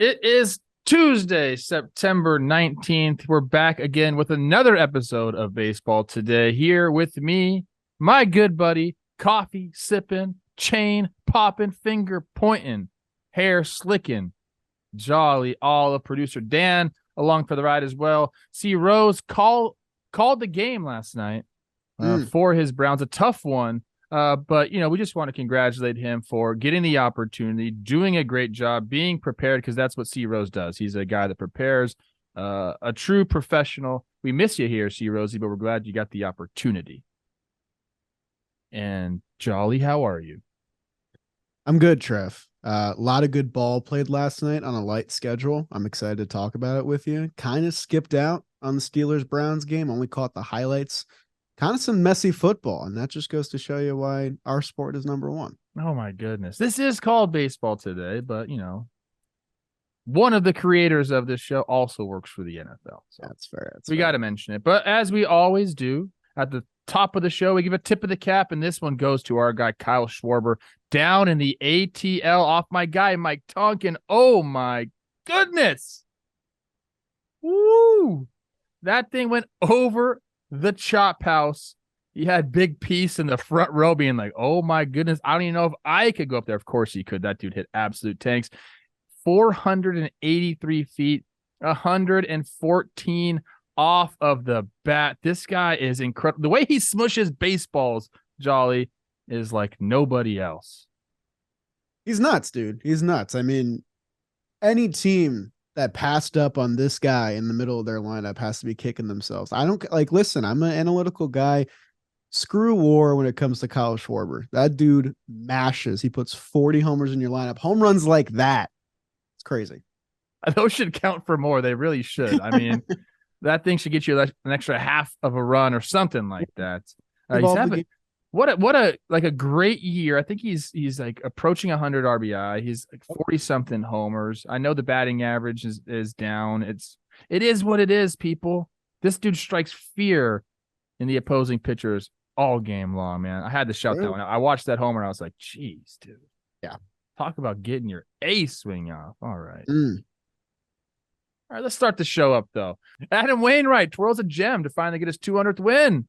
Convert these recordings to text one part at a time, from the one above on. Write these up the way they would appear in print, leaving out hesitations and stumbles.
It is Tuesday, September 19th. We're back again with another episode of Baseball Today. Here with me, my good buddy, coffee sipping, chain popping, finger pointing, hair slicking, jolly Olive, producer Dan along for the ride as well. See, Rose called the game last night for his Browns, a tough one. But, we just want to congratulate him for getting the opportunity, doing a great job, being prepared, because that's what C. Rose does. He's a guy that prepares, a true professional. We miss you here, C. Rosie, but we're glad you got the opportunity. And Jolly, how are you? I'm good, Trev. A lot of good ball played last night on a light schedule. I'm excited to talk about it with you. Kind of skipped out on the Steelers-Browns game, only caught the highlights. Kind of some messy football, and that just goes to show you why our sport is number one. Oh, my goodness. This is called Baseball Today, but, one of the creators of this show also works for the NFL. So that's fair. We got to mention it. But as we always do, at the top of the show, we give a tip of the cap, and this one goes to our guy, Kyle Schwarber, down in the ATL off my guy, Mike Tonkin. Oh, my goodness. Woo! That thing went over the chop house. He had Big Piece in the front row being like, oh my goodness, I don't even know if I could go up there. Of course he could. That dude hit absolute tanks. 483 feet, 114 off of the bat. This guy is incredible. The way he smushes baseballs, Jolly, is like nobody else. He's nuts, dude. He's nuts. I mean, any team that passed up on this guy in the middle of their lineup has to be kicking themselves. I don't listen, I'm an analytical guy. Screw WAR when it comes to Kyle Schwarber. That dude mashes. He puts 40 homers in your lineup. Home runs like that. It's crazy. Those should count for more. They really should. I mean, that thing should get you an extra half of a run or something like that. He's having what a great year. I think he's like approaching 100 RBI. He's like 40 something homers. I know the batting average is down. It is what it is, people. This dude strikes fear in the opposing pitchers all game long, man. I had to shout that one out. I watched that homer. I was like, geez, dude. Yeah. Talk about getting your ace swing off. All right. All right, let's start the show up, though. Adam Wainwright twirls a gem to finally get his 200th win.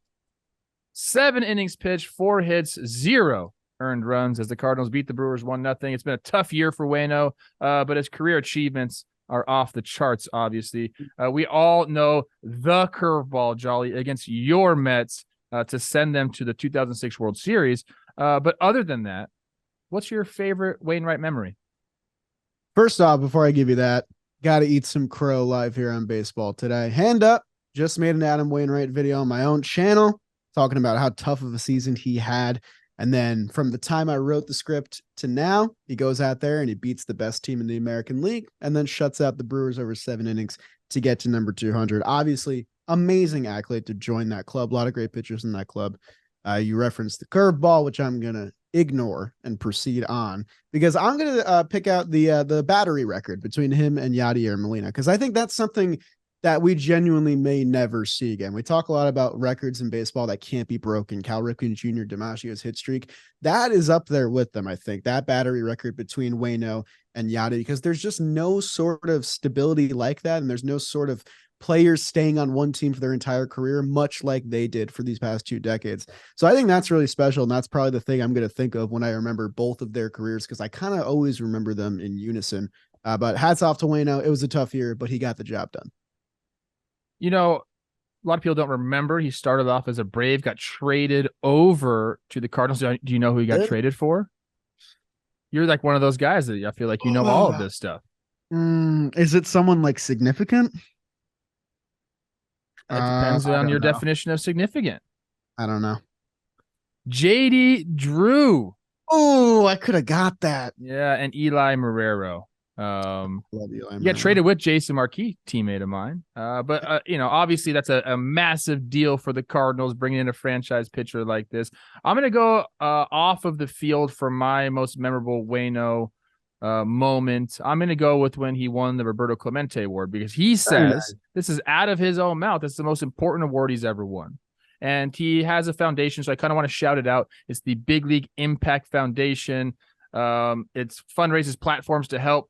7 innings pitched, 4 hits, 0 earned runs as the Cardinals beat the Brewers 1-0. It's been a tough year for Waino, but his career achievements are off the charts, obviously. We all know the curveball, Jolly, against your Mets to send them to the 2006 World Series. But other than that, what's your favorite Wainwright memory? First off, before I give you that, got to eat some crow live here on Baseball Today. Hand up, just made an Adam Wainwright video on my own channel talking about how tough of a season he had. And then from the time I wrote the script to now, he goes out there and he beats the best team in the American League and then shuts out the Brewers over 7 innings to get to number 200. Obviously, amazing accolade to join that club. A lot of great pitchers in that club. You referenced the curveball, which I'm going to ignore and proceed on because I'm going to pick out the battery record between him and Yadier Molina because I think that's something that we genuinely may never see again. We talk a lot about records in baseball that can't be broken. Cal Ripken Jr., DiMaggio's hit streak. That is up there with them, I think. That battery record between Waino and Yadi, because there's just no sort of stability like that, and there's no sort of players staying on one team for their entire career, much like they did for these past 2 decades. So I think that's really special, and that's probably the thing I'm going to think of when I remember both of their careers, because I kind of always remember them in unison. But hats off to Waino. It was a tough year, but he got the job done. A lot of people don't remember he started off as a Brave, got traded over to the Cardinals. Do you know who he got traded for? You're like one of those guys that I feel like you know all of this stuff. Is it someone like significant? It depends on your definition of significant. I don't know. JD Drew. Oh, I could have got that. Yeah, and Eli Marrero. Got traded with Jason Marquis, teammate of mine. But obviously that's a massive deal for the Cardinals, bringing in a franchise pitcher like this. I'm going to go off of the field for my most memorable Waino moment. I'm going to go with when he won the Roberto Clemente Award, because he says this is out of his own mouth. It's the most important award he's ever won. And he has a foundation, so I kind of want to shout it out. It's the Big League Impact Foundation. It's fundraises platforms to help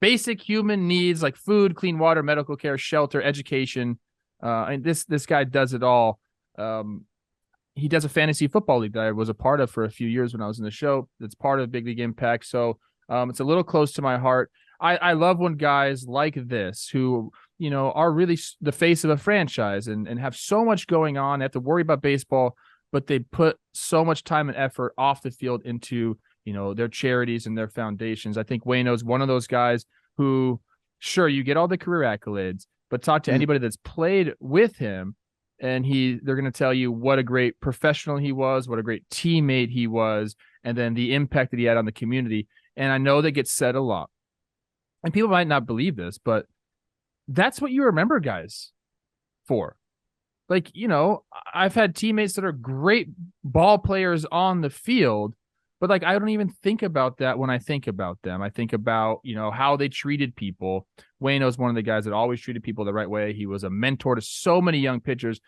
basic human needs like food, clean water, medical care, shelter, education. And this guy does it all. He does a fantasy football league that I was a part of for a few years when I was in the show. That's part of Big League Impact. So it's a little close to my heart. I love when guys like this who, are really the face of a franchise and have so much going on. They have to worry about baseball, but they put so much time and effort off the field into, their charities and their foundations. I think Waino's one of those guys who, sure, you get all the career accolades, but talk to anybody that's played with him and they're going to tell you what a great professional he was, what a great teammate he was, and then the impact that he had on the community. And I know that gets said a lot. And people might not believe this, but that's what you remember guys for. Like, I've had teammates that are great ball players on the field, but like, I don't even think about that when I think about them. I think about, how they treated people. Waino's one of the guys that always treated people the right way. He was a mentor to so many young pitchers.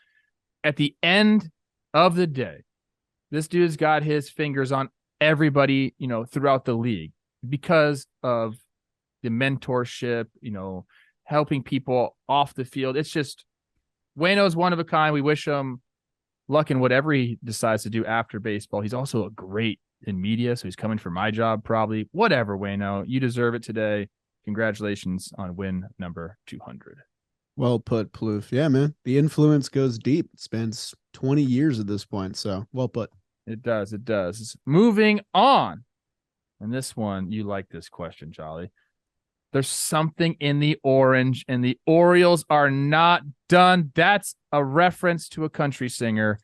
At the end of the day, this dude's got his fingers on everybody, throughout the league because of the mentorship, helping people off the field. It's just, Waino's one of a kind. We wish him luck in whatever he decides to do after baseball. He's also a great in media, so he's coming for my job probably. Whatever, Waino, you deserve it today. Congratulations on win number 200. Well put, Plouffe. Yeah, man. The influence goes deep. It spans 20 years at this point, so well put. It does. Moving on. And this one, you like this question, Jolly. There's something in the orange, and the Orioles are not done. That's a reference to a country singer.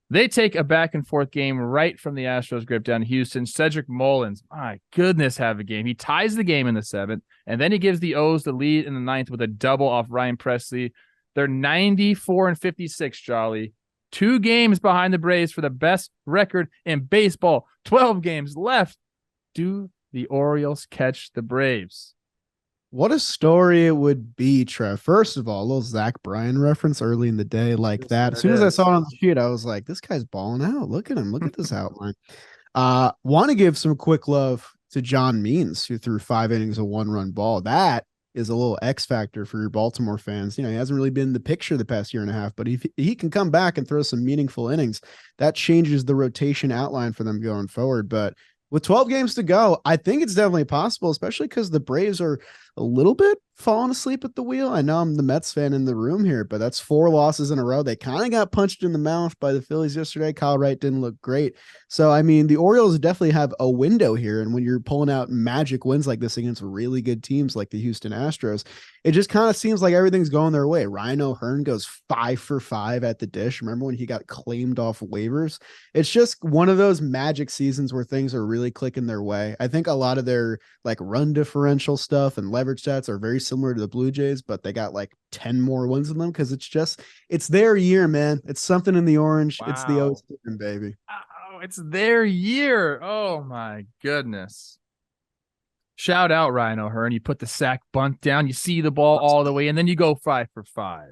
They take a back-and-forth game right from the Astros' grip down in Houston. Cedric Mullins, my goodness, have a game. He ties the game in the 7th, and then he gives the O's the lead in the 9th with a double off Ryan Presley. They're 94-56, Jolly. 2 games behind the Braves for the best record in baseball. 12 games left. Do the Orioles catch the Braves? What a story it would be, Trev. First of all, a little Zach Bryan reference early in the day like that. As soon as I saw it on the sheet, I was like, this guy's balling out. Look at him. Look at this outline. Want to give some quick love to John Means, who threw 5 innings of 1-run ball. That is a little X factor for your Baltimore fans. He hasn't really been in the picture the past year and a half, but if he can come back and throw some meaningful innings, that changes the rotation outline for them going forward. But with 12 games to go, I think it's definitely possible, especially because the Braves are a little bit falling asleep at the wheel. I know I'm the Mets fan in the room here, but that's 4 losses in a row. They kind of got punched in the mouth by the Phillies yesterday. Kyle Wright didn't look great. So, I mean, the Orioles definitely have a window here. And when you're pulling out magic wins like this against really good teams like the Houston Astros, it just kind of seems like everything's going their way. Ryan O'Hearn goes 5 for 5 at the dish. Remember when he got claimed off waivers? It's just one of those magic seasons where things are really clicking their way. I think a lot of their like run differential stuff and leverage stats are very similar to the Blue Jays, but they got like 10 more wins than them because it's their year, man. It's something in the orange. Wow. It's the O's, baby. Oh, it's their year. Oh my goodness. Shout out Ryan O'Hearn. You put the sack bunt down, you see the ball all the way, and then you go 5 for 5.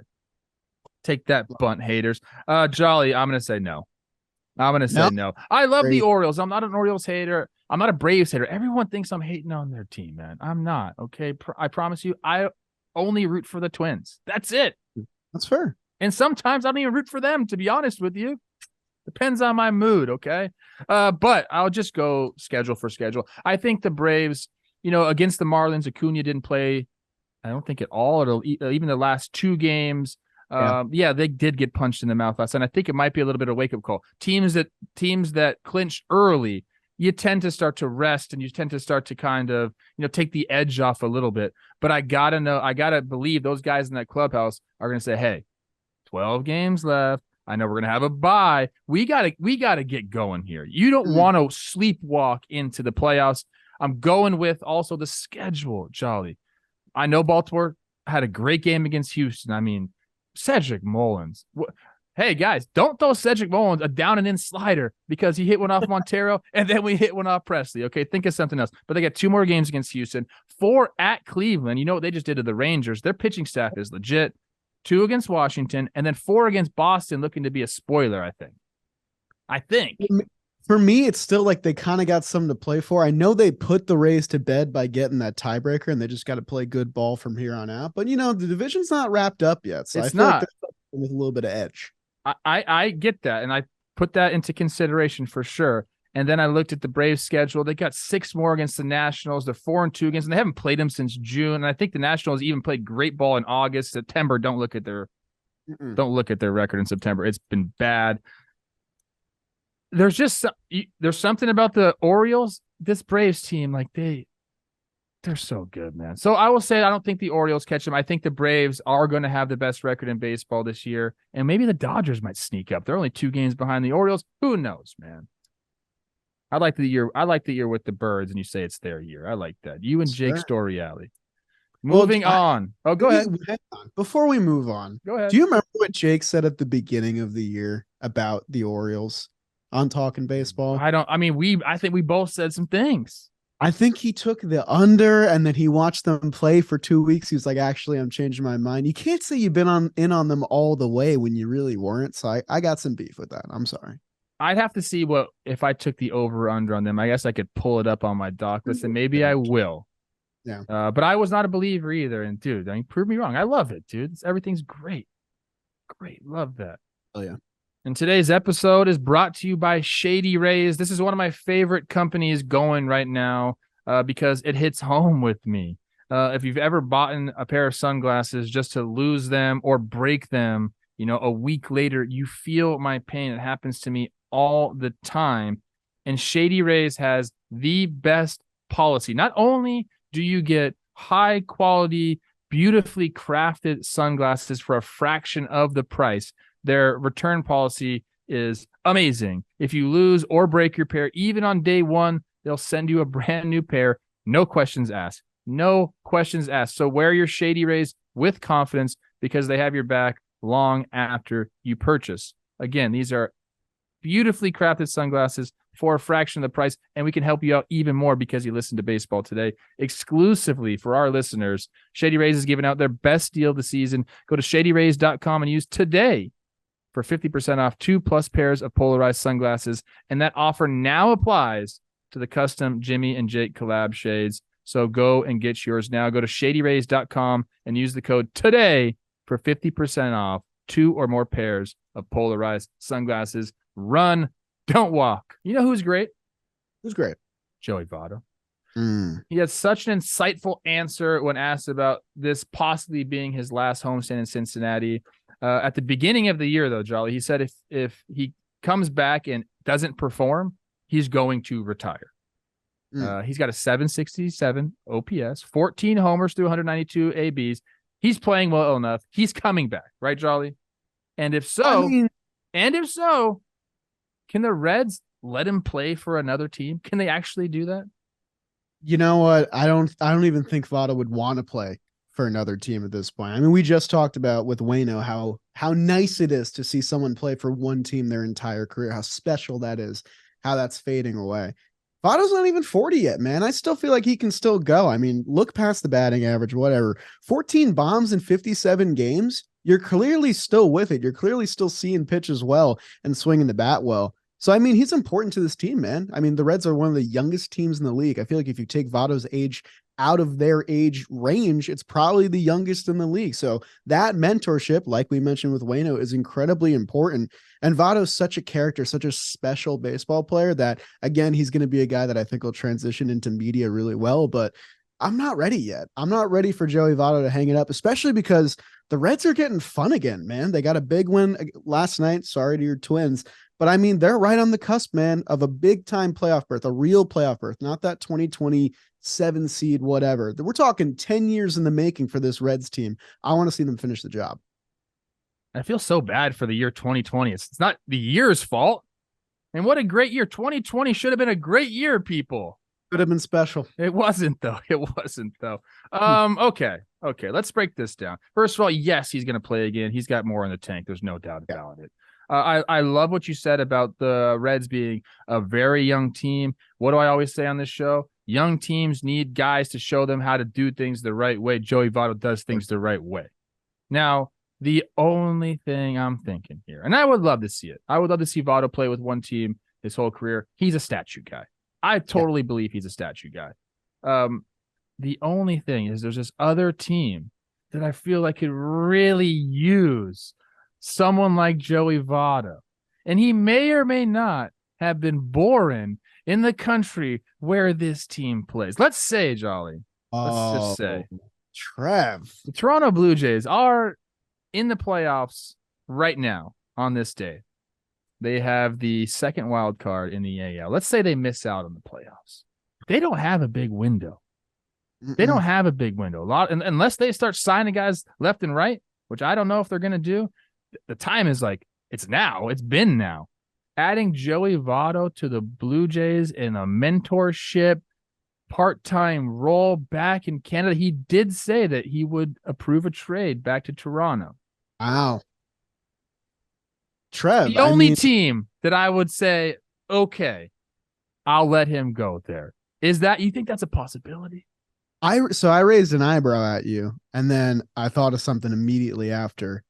Take that, bunt haters. Jolly, I'm going to say no. No. I love the Orioles. I'm not an Orioles hater. I'm not a Braves hater. Everyone thinks I'm hating on their team, man. I'm not, okay? I promise you, I only root for the Twins. That's it. That's fair. And sometimes I don't even root for them, to be honest with you. Depends on my mood, okay? But I'll just go schedule for schedule. I think the Braves, against the Marlins, Acuna didn't play, I don't think at all, even the last 2 games. Yeah, they did get punched in the mouth last night. I think it might be a little bit of a wake-up call. Teams that clinch early, you tend to start to rest and you tend to start to kind of, take the edge off a little bit. But I gotta believe those guys in that clubhouse are going to say, hey, 12 games left. I know we're going to have a bye. We gotta get going here. You don't want to sleepwalk into the playoffs. I'm going with also the schedule, Jolly. I know Baltimore had a great game against Houston. I mean, Cedric Mullins. Hey, guys, don't throw Cedric Mullins a down and in slider because he hit one off Montero and then we hit one off Presley. Okay, think of something else. But they got 2 more games against Houston, 4 at Cleveland. You know what they just did to the Rangers? Their pitching staff is legit. 2 against Washington, and then 4 against Boston, looking to be a spoiler, I think. For me, it's still like they kind of got something to play for. I know they put the Rays to bed by getting that tiebreaker, and they just got to play good ball from here on out. But the division's not wrapped up yet, so I It's feel like not. they're with a little bit of edge. I get that, and I put that into consideration for sure. And then I looked at the Braves schedule. They got 6 more against the Nationals. They're 4-2 against, and they haven't played them since June. And I think the Nationals even played great ball in August, September. Don't look at their record in September. It's been bad. There's something about the Orioles. This Braves team, like they're so good, man. So I will say I don't think the Orioles catch them. I think the Braves are going to have the best record in baseball this year, and maybe the Dodgers might sneak up. They're only 2 games behind the Orioles. Who knows, man? I like the year with the Birds, and you say it's their year. I like that. You and Jake Storiale. Moving on. Oh, go ahead. Before we move on, go ahead. Do you remember what Jake said at the beginning of the year about the Orioles on Talking Baseball? I think we both said some things. I think he took the under, and then he watched them play for 2 weeks. He was like, actually, I'm changing my mind. You can't say you've been in on them all the way when you really weren't. So I got some beef with that. I'm sorry. I'd have to see what if I took the over under on them. I guess I could pull it up on my doc list, and maybe I will. Yeah. But I was not a believer either. And dude, prove me wrong. I love it, dude. Everything's great. Great. Love that. Oh yeah. And today's episode is brought to you by Shady Rays. This is one of my favorite companies going right now because it hits home with me. If you've ever bought a pair of sunglasses just to lose them or break them, a week later, you feel my pain. It happens to me all the time. And Shady Rays has the best policy. Not only do you get high quality, beautifully crafted sunglasses for a fraction of the price, their return policy is amazing. If you lose or break your pair, even on day 1, they'll send you a brand new pair. No questions asked. No questions asked. So wear your Shady Rays with confidence because they have your back long after you purchase. Again, these are beautifully crafted sunglasses for a fraction of the price, and we can help you out even more because you listen to Baseball Today. Exclusively for our listeners, Shady Rays is giving out their best deal of the season. Go to shadyrays.com and use today for 50% off 2+ pairs of polarized sunglasses, and that offer now applies to the custom Jimmy and Jake collab shades. So go and get yours now. Go to shadyrays.com and use the code today for 50% off 2 or more pairs of polarized sunglasses. Run, don't walk. You know who's great? Who's great? Joey Votto. He had such an insightful answer when asked about this possibly being his last homestand in Cincinnati. At the beginning of the year, though, Jolly, he said if he comes back and doesn't perform, he's going to retire. He's got a 767 OPS, 14 homers through 192 ABs. He's playing well enough. He's coming back, right, Jolly? And if so, can the Reds let him play for another team? Can they actually do that? You know what? I don't even think Votto would want to play for another team at this point. I mean, we just talked about with Waino how nice it is to see someone play for one team their entire career, how special that is, how that's fading away. Votto's not even 40 yet, man. I still feel like he can still go. I mean, look past the batting average, whatever. 14 bombs in 57 games. You're clearly still with it. You're clearly still seeing pitches well and swinging the bat well. So, I mean, he's important to this team, man. I mean, the Reds are one of the youngest teams in the league. I feel like if you take Votto's age out of their age range, it's probably the youngest in the league. So that mentorship, like we mentioned with Waino, is incredibly important. And Votto's such a character, such a special baseball player that, again, he's going to be a guy that I think will transition into media really well. But I'm not ready yet. I'm not ready for Joey Votto to hang it up, especially because the Reds are getting fun again, man. They got a big win last night. Sorry to your Twins. But I mean, they're right on the cusp, man, of a big time playoff berth, a real playoff berth, not that 2027 seed, whatever. We're talking 10 years in the making for this Reds team. I want to see them finish the job. I feel so bad for the year 2020. It's not the year's fault. And what a great year. 2020 should have been a great year, people. Could have been special. It wasn't, though. Okay. Let's break this down. First of all, yes, he's going to play again. He's got more in the tank. There's no doubt about it. I love what you said about the Reds being a very young team. What do I always say on this show? Young teams need guys to show them how to do things the right way. Joey Votto does things the right way. Now, the only thing I'm thinking here, and I would love to see it. I would love to see Votto play with one team his whole career. He's a statue guy. I totally believe he's a statue guy. The only thing is there's this other team that I feel like could really use someone like Joey Votto. And he may or may not have been born in the country where this team plays. Let's say, Jolly, let's just say Trev. the Toronto Blue Jays are in the playoffs right now on this day. They have the second wild card in the AL. Let's say they miss out on the playoffs. They don't have a big window. They don't have a big window. Unless they start signing guys left and right, which I don't know if they're going to do. The time is like, it's now. It's been now. Adding Joey Votto to the Blue Jays in a mentorship, part-time role back in Canada. He did say that he would approve a trade back to Toronto. Wow. Trev. The only team that I would say, okay, I'll let him go there. Is that, you think that's a possibility? So I raised an eyebrow at you, and then I thought of something immediately after.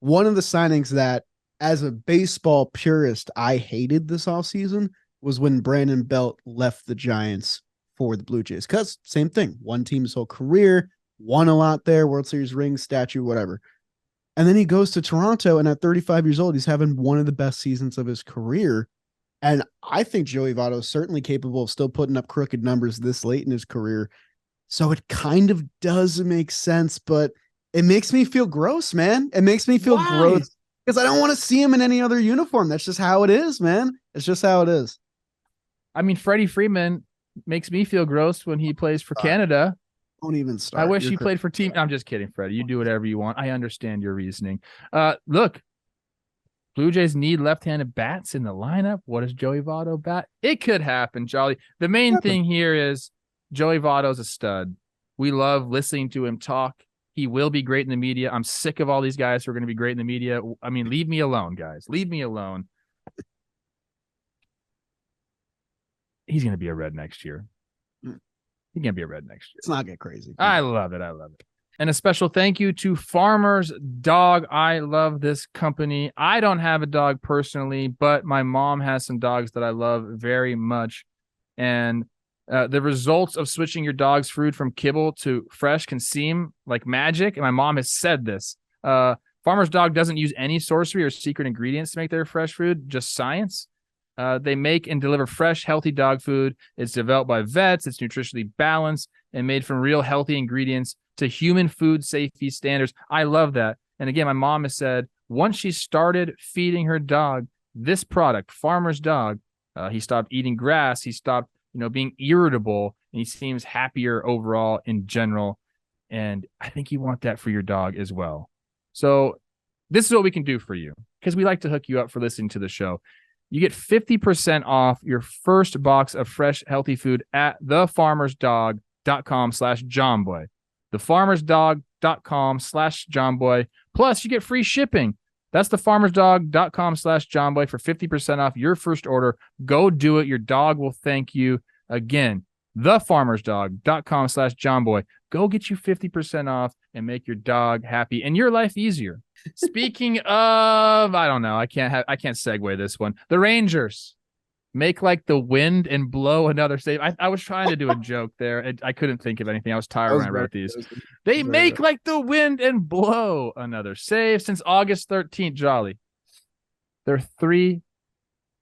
One of the signings that, as a baseball purist, I hated this offseason was when Brandon Belt left the Giants for the Blue Jays. Because same thing, one team his whole career, won a lot there, World Series ring, statue, whatever. And then he goes to Toronto, and at 35 years old, he's having one of the best seasons of his career. And I think Joey Votto is certainly capable of still putting up crooked numbers this late in his career. So it kind of does make sense, but it makes me feel gross, man. It makes me feel gross because I don't want to see him in any other uniform. That's just how it is, man. It's just how it is. I mean, Freddie Freeman makes me feel gross when he plays for Canada. Don't even start. I wish he played for team. I'm just kidding, Freddie. You do whatever you want. I understand your reasoning. Look, Blue Jays need left-handed bats in the lineup. What does Joey Votto bat? It could happen, Jolly. The main thing here is Joey Votto's a stud. We love listening to him talk. He will be great in the media. I'm sick of all these guys who are going to be great in the media. I mean, leave me alone, guys. Leave me alone. He's going to be a Red next year. He's going to be a Red next year. Let's not get crazy. I love it. I love it. And a special thank you to Farmer's Dog. I love this company. I don't have a dog personally, but my mom has some dogs that I love very much. And the results of switching your dog's food from kibble to fresh can seem like magic. And my mom has said this. Farmer's Dog doesn't use any sorcery or secret ingredients to make their fresh food, just science. They make and deliver fresh, healthy dog food. It's developed by vets. It's nutritionally balanced and made from real healthy ingredients to human food safety standards. I love that. And again, my mom has said once she started feeding her dog this product, Farmer's Dog, he stopped eating grass. He stopped being irritable, and he seems happier overall in general. And I think you want that for your dog as well. So this is what we can do for you, because we like to hook you up for listening to the show. You get 50% off your first box of fresh, healthy food at thefarmersdog.com/JohnBoy. Thefarmersdog.com/JohnBoy. Plus, you get free shipping. That's thefarmersdog.com/JohnBoy for 50% off your first order. Go do it. Your dog will thank you. Again, thefarmersdog.com/JohnBoy. Go get you 50% off and make your dog happy and your life easier. Speaking of, I don't know, I can't segue this one. The Rangers make like the wind and blow another save. I was trying to do a joke there. I couldn't think of anything. I was tired when I wrote these. They make like the wind and blow another save since August 13th, Jolly. They're 3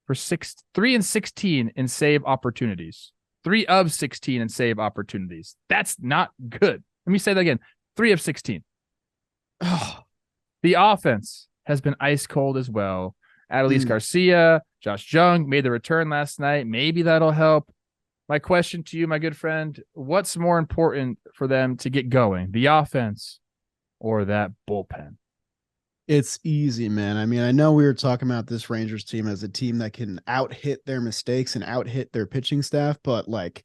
and 16 in save opportunities. 3 of 16 in save opportunities. That's not good. Let me say that again. 3 of 16. Oh. The offense has been ice cold as well. Adolis Garcia, Josh Jung made the return last night. Maybe that'll help. My question to you, my good friend, what's more important for them to get going, the offense or that bullpen? It's easy, man. I mean, I know we were talking about this Rangers team as a team that can out-hit their mistakes and out-hit their pitching staff, but like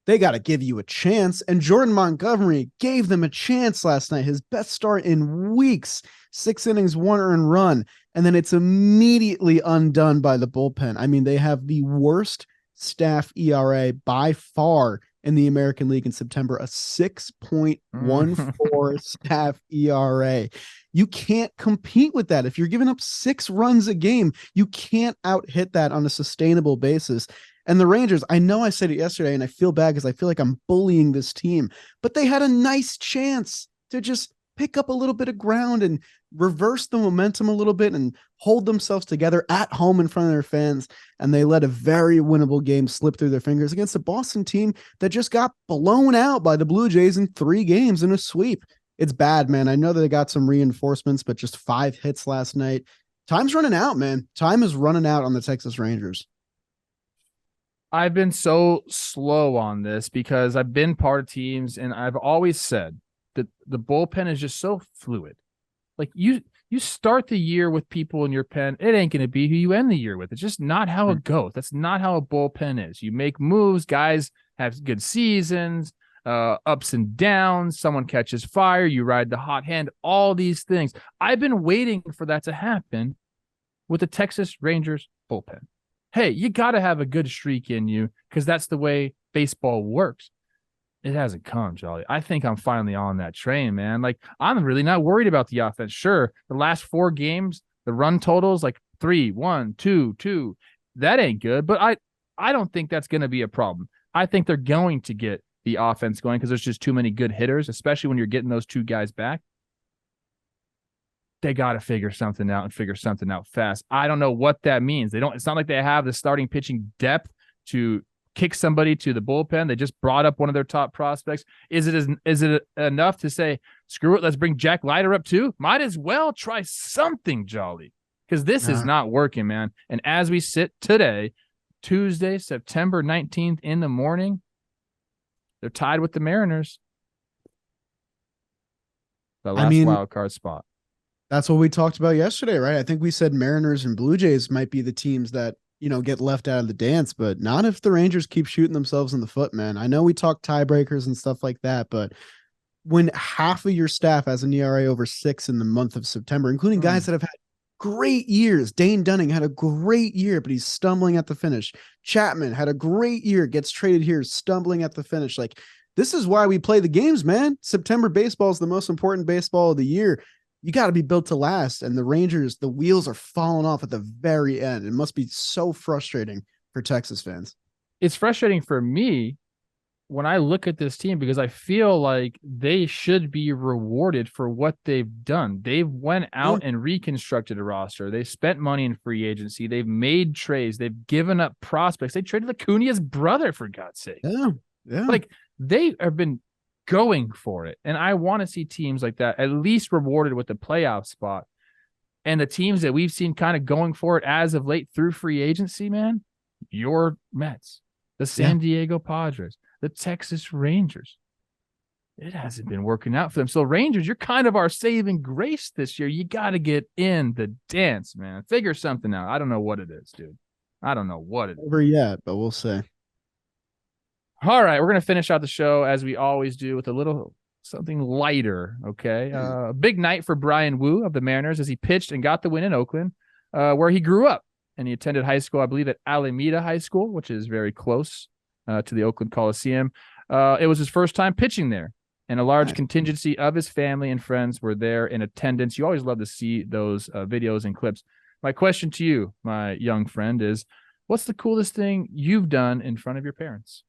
they got to give you a chance. And Jordan Montgomery gave them a chance last night. His best start in weeks, 6 innings, 1 earned run. And then it's immediately undone by the bullpen. I mean, they have the worst staff ERA by far in the American League in September, a 6.14 staff ERA. You can't compete with that. If you're giving up 6 runs a game, you can't out hit that on a sustainable basis. And the Rangers, I know I said it yesterday and I feel bad because I feel like I'm bullying this team, but they had a nice chance to just pick up a little bit of ground and reverse the momentum a little bit and hold themselves together at home in front of their fans. And they let a very winnable game slip through their fingers against a Boston team that just got blown out by the Blue Jays in 3 games in a sweep. It's bad, man. I know that they got some reinforcements, but just 5 hits last night. Time's running out, man. Time is running out on the Texas Rangers. I've been so slow on this because I've been part of teams, and I've always said that the bullpen is just so fluid. Like you start the year with people in your pen, it ain't going to be who you end the year with. It's just not how it goes. That's not how a bullpen is. You make moves, guys have good seasons, ups and downs. Someone catches fire, you ride the hot hand. All these things. I've been waiting for that to happen with the Texas Rangers bullpen. Hey, you got to have a good streak in you because that's the way baseball works. It hasn't come, Jolly. I think I'm finally on that train, man. Like, I'm really not worried about the offense. Sure, the last 4 games, the run totals, like 3, 1, 2, 2. That ain't good, but I don't think that's going to be a problem. I think they're going to get the offense going because there's just too many good hitters, especially when you're getting those 2 guys back. They got to figure something out and figure something out fast. I don't know what that means. It's not like they have the starting pitching depth to kick somebody to the bullpen. They just brought up one of their top prospects. Is it enough to say, screw it, let's bring Jack Leiter up too? Might as well try something, Jolly, because this is not working, man. And as we sit today, Tuesday, September 19th in the morning, they're tied with the Mariners. The last wild card spot. That's what we talked about yesterday, right? I think we said Mariners and Blue Jays might be the teams that, get left out of the dance, but not if the Rangers keep shooting themselves in the foot, man. I know we talk tiebreakers and stuff like that, but when half of your staff has an ERA over 6 in the month of September, including guys that have had great years. Dane Dunning had a great year, but he's stumbling at the finish. Chapman had a great year, gets traded here, stumbling at the finish. Like, this is why we play the games, man. September baseball is the most important baseball of the year. You got to be built to last. And the Rangers, the wheels are falling off at the very end. It must be so frustrating for Texas fans. It's frustrating for me when I look at this team because I feel like they should be rewarded for what they've done. They've went out and reconstructed a roster. They spent money in free agency. They've made trades. They've given up prospects. They traded Acuna's brother, for God's sake. Yeah. Like, they have been going for it. And I want to see teams like that at least rewarded with the playoff spot. And the teams that we've seen kind of going for it as of late through free agency, man, your Mets, the San Diego Padres, the Texas Rangers. It hasn't been working out for them. So Rangers, you're kind of our saving grace this year. You got to get in the dance, man. Figure something out. I don't know what it is, dude. I don't know what it is. Never yet, but we'll see. All right, we're going to finish out the show as we always do with a little something lighter, okay? A big night for Brian Wu of the Mariners as he pitched and got the win in Oakland, where he grew up. And he attended high school, I believe, at Alameda High School, which is very close to the Oakland Coliseum. It was his first time pitching there, and a large contingency of his family and friends were there in attendance. You always love to see those videos and clips. My question to you, my young friend, is what's the coolest thing you've done in front of your parents?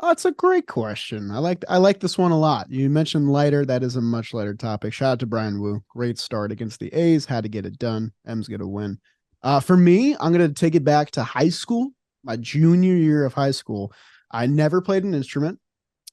Oh, that's a great question. I like this one a lot. You mentioned lighter. That is a much lighter topic. Shout out to Brian Wu. Great start against the A's. Had to get it done. M's going to win. For me, I'm going to take it back to high school, my junior year of high school. I never played an instrument.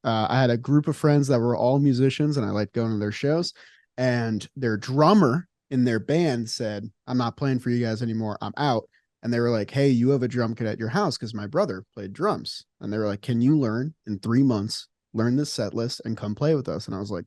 I had a group of friends that were all musicians, and I liked going to their shows. And their drummer in their band said, I'm not playing for you guys anymore. I'm out. And they were like, hey, you have a drum kit at your house because my brother played drums. And they were like, can you learn in 3 months, learn this set list and come play with us? And I was like,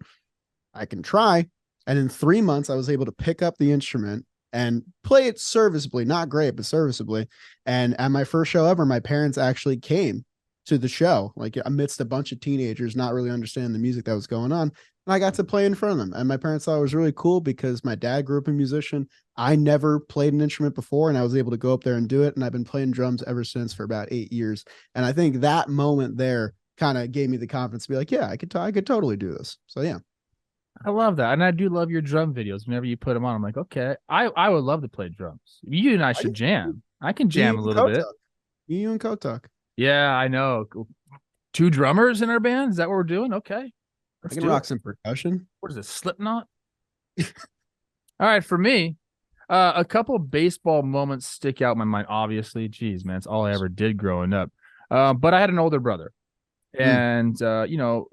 I can try. And in 3 months, I was able to pick up the instrument and play it serviceably, not great, but serviceably. And at my first show ever, my parents actually came to the show, like amidst a bunch of teenagers, not really understanding the music that was going on. And I got to play in front of them. And my parents thought it was really cool because my dad grew up a musician. I never played an instrument before, and I was able to go up there and do it. And I've been playing drums ever since for about 8 years. And I think that moment there kind of gave me the confidence to be like, yeah, I could totally do this. So yeah. I love that. And I do love your drum videos. Whenever you put them on, I'm like, okay, I would love to play drums. You and I should jam. I can Me jam a and little bit. Kotak. You and Kotak. Yeah, I know. Two drummers in our band. Is that what we're doing? Okay. I Let's can do rock it. some percussion. What is it? Slipknot? All right. For me, a couple baseball moments stick out in my mind. Obviously, geez, man, it's all I ever did growing up. But I had an older brother. Mm. And,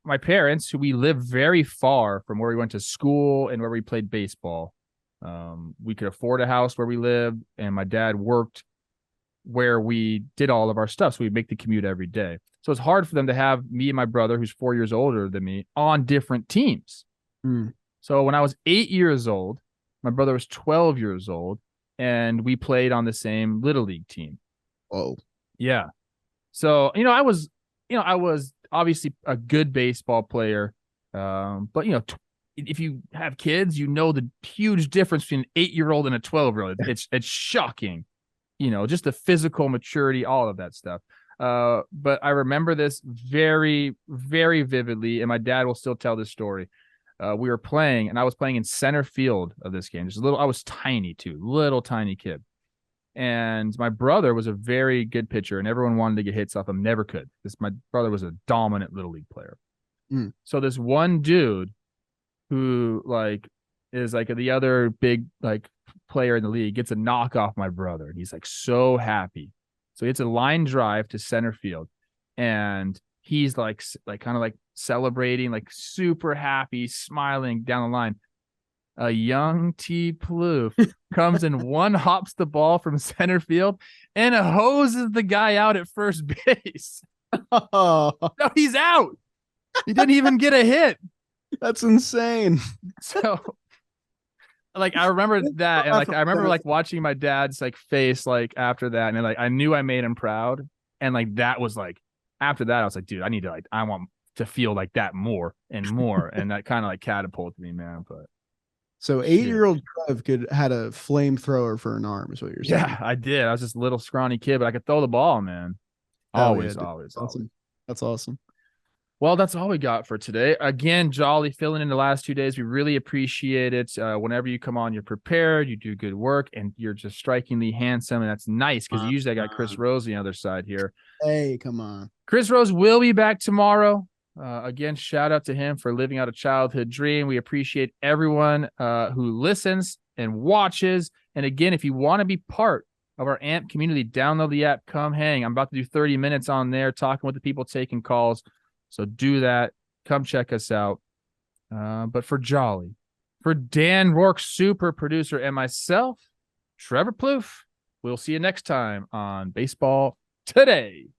my parents, who we lived very far from where we went to school and where we played baseball. We could afford a house where we lived, and my dad worked where we did all of our stuff. So we'd make the commute every day. So it's hard for them to have me and my brother, who's 4 years older than me, on different teams. Mm. So when I was 8 years old, my brother was 12 years old, and we played on the same little league team. Oh, Yeah. So, I was obviously a good baseball player. But if you have kids, the huge difference between an 8-year-old and a 12-year-old. It's shocking, just the physical maturity, all of that stuff. But I remember this very, very vividly, and my dad will still tell this story. We were playing, and I was playing in center field of this game. I was tiny too, little tiny kid. And my brother was a very good pitcher, and everyone wanted to get hits off him, never could. My brother was a dominant little league player. Mm. So this one dude who is the other big player in the league gets a knock off my brother, and he's so happy. So it's a line drive to center field, and he's kind of celebrating, super happy, smiling down the line. A young T. Plouffe comes and one hops the ball from center field and hoses the guy out at first base. Oh, No, he's out. He didn't even get a hit. that's insane. So, I remember that, and I remember watching my dad's face after that, and I knew I made him proud, and that was after that I was like, dude, I want to feel like that more and more, and that kind of catapulted me, man. But so 8-year-old Trev had a flamethrower for an arm, is what you're saying. yeah, I did. I was just a little scrawny kid, but I could throw the ball, man. Always. Awesome. That's awesome. Well, that's all we got for today. Again, Jolly filling in the last 2 days. We really appreciate it. Whenever you come on, you're prepared, you do good work, and you're just strikingly handsome. And that's nice because usually I got Chris Rose on the other side here. Hey, come on. Chris Rose will be back tomorrow. Again, shout out to him for living out a childhood dream. We appreciate everyone who listens and watches. And again, if you want to be part of our AMP community, download the app, come hang. I'm about to do 30 minutes on there talking with the people taking calls. So do that. Come check us out. But for Jolly, for Dan Rourke, super producer, and myself, Trevor Plouffe, we'll see you next time on Baseball Today.